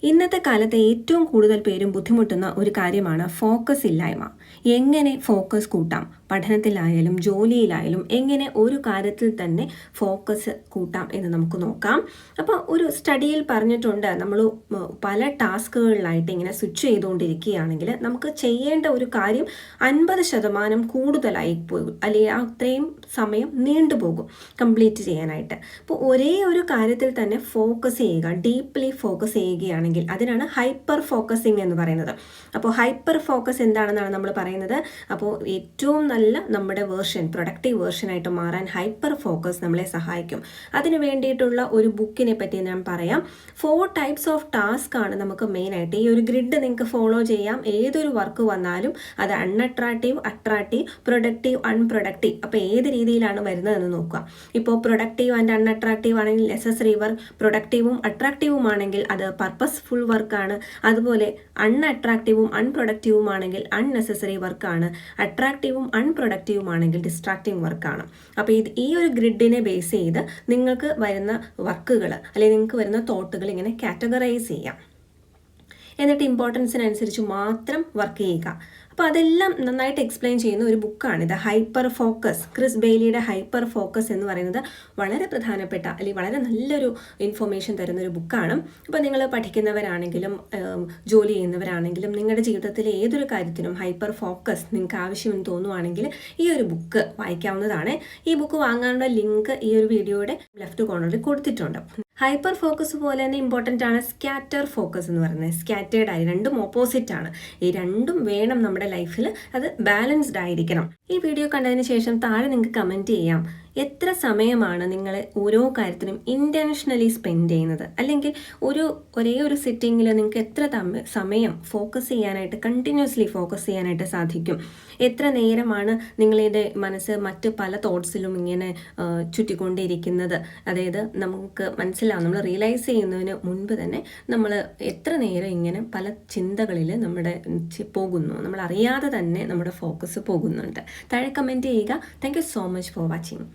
ഇന്നത്തെ കാലത്ത് ഏറ്റവും കൂടുതൽ പേരും ബുദ്ധിമുട്ടുന്ന ഒരു കാര്യമാണ് ഫോക്കസ് ഇല്ലായ്മ. എങ്ങനെ ഫോക്കസ് കൂട്ടാം? പഠനത്തിലായാലും ജോലിയിലായാലും എങ്ങനെ ഒരു കാര്യത്തിൽ തന്നെ ഫോക്കസ് കൂട്ടാം എന്ന് നമുക്ക് നോക്കാം. അപ്പോൾ ഒരു സ്റ്റഡിയിൽ പറഞ്ഞിട്ടുണ്ട്, നമ്മൾ പല ടാസ്കുകളിലായിട്ട് ഇങ്ങനെ സ്വിച്ച് ചെയ്തുകൊണ്ടിരിക്കുകയാണെങ്കിൽ നമുക്ക് ചെയ്യേണ്ട ഒരു കാര്യം 50% കൂടുതലായി പോകും, അല്ലെങ്കിൽ അത്രയും സമയം നീണ്ടുപോകും കംപ്ലീറ്റ് ചെയ്യാനായിട്ട്. അപ്പോൾ ഒരേ ഒരു കാര്യത്തിൽ തന്നെ ഫോക്കസ് ചെയ്യുക, ഡീപ്ലി ഫോക്കസ് ചെയ്യുകയാണെങ്കിൽ അതിനാണ് ഹൈപ്പർ ഫോക്കസിങ് എന്ന് പറയുന്നത്. അപ്പോൾ ഹൈപ്പർ ഫോക്കസ് എന്താണെന്നാണ് നമ്മൾ പറയുന്നത്. അപ്പോൾ ഏറ്റവും നല്ല നമ്മുടെ പ്രൊഡക്റ്റീവ് വേർഷനായിട്ട് മാറാൻ ഹൈപ്പർ ഫോക്കസ് നമ്മളെ സഹായിക്കും. അതിന് വേണ്ടിയിട്ടുള്ള ഒരു ബുക്കിനെ പറ്റി ഞാൻ പറയാം. 4 ടൈപ്സ് ഓഫ് ടാസ്ക് ആണ് നമുക്ക് മെയിനായിട്ട്. ഈ ഒരു ഗ്രിഡ് നിങ്ങൾക്ക് ഫോളോ ചെയ്യാം. ഏതൊരു വർക്ക് വന്നാലും അത് അൺഅട്രാക്റ്റീവ്, അട്രാക്റ്റീവ്, പ്രൊഡക്റ്റീവ്, അൺപ്രൊഡക്റ്റീവ്. അപ്പോൾ ഏത് രീതിയിലാണ് വരുന്നതെന്ന് നോക്കുക. ഇപ്പോൾ പ്രൊഡക്റ്റീവ് ആൻഡ് അൺഅട്രാക്റ്റീവ് ആണെങ്കിൽ നെസസറി വർക്ക്, പ്രൊഡക്റ്റീവും അട്രാക്റ്റീവും ആണെങ്കിൽ അത് പർപ്പസ്ഫുൾ വർക്കാണ്. അതുപോലെ അൺഅട്രാക്റ്റീവും അൺപ്രൊഡക്റ്റീവും ആണെങ്കിൽ അൺനെസസറി വർക്കാണ്. അട്രാക്റ്റീവും അൺപ്രൊഡക്റ്റീവും ആണെങ്കിൽ ഡിസ്ട്രാക്റ്റീവ് വർക്കാണ്. അപ്പോൾ ഈ ഒരു ഗ്രിഡിനെ ബേസ് ചെയ്ത് നിങ്ങൾക്ക് വരുന്ന വർക്കുകൾ അല്ലെങ്കിൽ നിങ്ങൾക്ക് വരുന്ന തോട്ടുകൾ ഇങ്ങനെ കാറ്റഗറൈസ് ചെയ്യാം. എന്നിട്ട് ഇമ്പോർട്ടൻസിനനുസരിച്ച് മാത്രം വർക്ക് ചെയ്യുക. അപ്പോൾ അതെല്ലാം നന്നായിട്ട് എക്സ്പ്ലെയിൻ ചെയ്യുന്ന ഒരു ബുക്കാണിത്, ഹൈപ്പർ ഫോക്കസ്. ക്രിസ് ബെയ്ലിയുടെ ഹൈപ്പർ ഫോക്കസ് എന്ന് പറയുന്നത് വളരെ പ്രധാനപ്പെട്ട അല്ലെങ്കിൽ വളരെ നല്ലൊരു ഇൻഫർമേഷൻ തരുന്ന ഒരു ബുക്കാണ്. അപ്പോൾ നിങ്ങൾ പഠിക്കുന്നവരാണെങ്കിലും ജോലി ചെയ്യുന്നവരാണെങ്കിലും നിങ്ങളുടെ ജീവിതത്തിലെ ഏതൊരു കാര്യത്തിനും ഹൈപ്പർ ഫോക്കസ് നിങ്ങൾക്ക് ആവശ്യമെന്ന് തോന്നുവാണെങ്കിൽ ഈ ഒരു ബുക്ക് വായിക്കാവുന്നതാണ്. ഈ ബുക്ക് വാങ്ങാനുള്ള ലിങ്ക് ഈ ഒരു വീഡിയോയുടെ ലെഫ്റ്റ് കോർണറിൽ കൊടുത്തിട്ടുണ്ട്. ഹൈപ്പർ ഫോക്കസ് പോലെ തന്നെ ഇമ്പോർട്ടൻ്റ് ആണ് സ്കാറ്റർ ഫോക്കസ് എന്ന് പറയുന്നത്. സ്കാറ്റേർഡ് ആയി, രണ്ടും ഓപ്പോസിറ്റ് ആണ്. ഈ രണ്ടും വേണം നമ്മുടെ ലൈഫിൽ, അത് ബാലൻസ്ഡ് ആയിരിക്കണം. ഈ വീഡിയോ കണ്ടതിന് ശേഷം താഴെ നിങ്ങൾക്ക് കമൻറ്റ് ചെയ്യാം, എത്ര സമയമാണ് നിങ്ങൾ ഓരോ കാര്യത്തിനും ഇൻറ്റൻഷനലി സ്പെൻഡ് ചെയ്യുന്നത്, അല്ലെങ്കിൽ ഒരേ ഒരു സിറ്റിങ്ങിൽ നിങ്ങൾക്ക് എത്ര സമയം ഫോക്കസ് ചെയ്യാനായിട്ട്, കണ്ടിന്യൂസ്ലി ഫോക്കസ് ചെയ്യാനായിട്ട് സാധിക്കും. എത്ര നേരമാണ് നിങ്ങളുടെ മനസ്സ് മറ്റ് പല തോട്ട്സിലും ഇങ്ങനെ ചുറ്റിക്കൊണ്ടിരിക്കുന്നത്. അതായത് നമുക്ക് മനസ്സിലാവും, നമ്മൾ റിയലൈസ് ചെയ്യുന്നതിന് മുൻപ് തന്നെ നമ്മൾ എത്ര നേരം ഇങ്ങനെ പല ചിന്തകളിൽ നമ്മുടെ പോകുന്നു, നമ്മൾ അറിയാതെ തന്നെ നമ്മുടെ ഫോക്കസ് പോകുന്നുണ്ട്. താഴെ കമൻറ്റ് ചെയ്യുക. Thank you so much for watching.